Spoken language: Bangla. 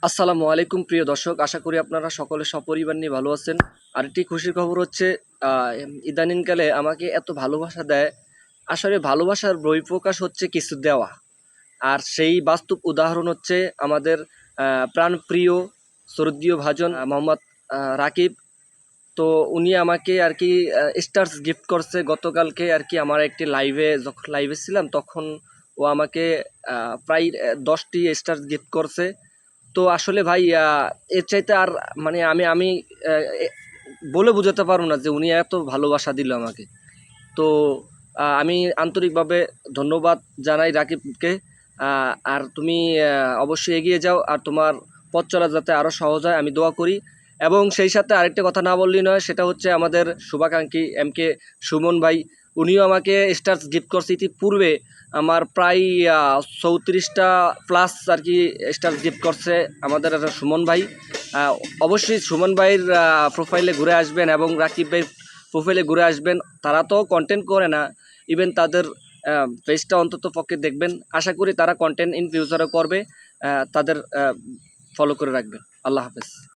আসসালামু আলাইকুম প্রিয় দর্শক, আশা করি আপনারা সকলে সপরিবার নিয়ে ভালো আছেন। আরেকটি খুশির খবর হচ্ছে ইদানিংকালে আমাকে এত ভালোবাসা দেয়। আসলে ভালোবাসার বহিঃপ্রকাশ হচ্ছে কিছু দেওয়া, আর সেই বাস্তব উদাহরণ হচ্ছে আমাদের প্রাণপ্রিয় শ্রদ্ধেয় ভাজন মোহাম্মদ রাকিব। তো উনি আমাকে আর কি স্টার্স গিফট করছে গতকালকে আর কি। আমার একটি যখন লাইভে ছিলাম তখন ও আমাকে প্রায় 10টি স্টার্স গিফট করছে। তো আসলে ভাই এর চাইতে আর মানে আমি আমি বলে বোঝাতে পারবো না যে উনি এত ভালোবাসা দিল আমাকে। তো আমি আন্তরিকভাবে ধন্যবাদ জানাই রাকিবকে। আর তুমি অবশ্যই এগিয়ে যাও, আর তোমার পথ চলা যাতে আরও সহজ হয় আমি দোয়া করি। এবং সেই সাথে আরেকটা কথা না বললেই নয়, সেটা হচ্ছে আমাদের শুভাকাঙ্ক্ষী MK সুমন ভাই। উনিও আমাকে স্টার্স গিফট করছে ইতিপূর্বে। আমার প্রায় 34টা প্লাস আর কি স্টার্স গিফট করছে আমাদের সুমন ভাই। অবশ্যই সুমন ভাইয়ের প্রোফাইলে ঘুরে আসবেন এবং রাকিব ভাইয়ের প্রোফাইলে ঘুরে আসবেন। তারা তো কন্টেন্ট করে না, ইভেন তাদের পেজটা অন্তত পক্ষে দেখবেন। আশা করি তারা কন্টেন্ট ইন ফিউচারও করবে। তাদের ফলো করে রাখবেন। আল্লাহ হাফেজ।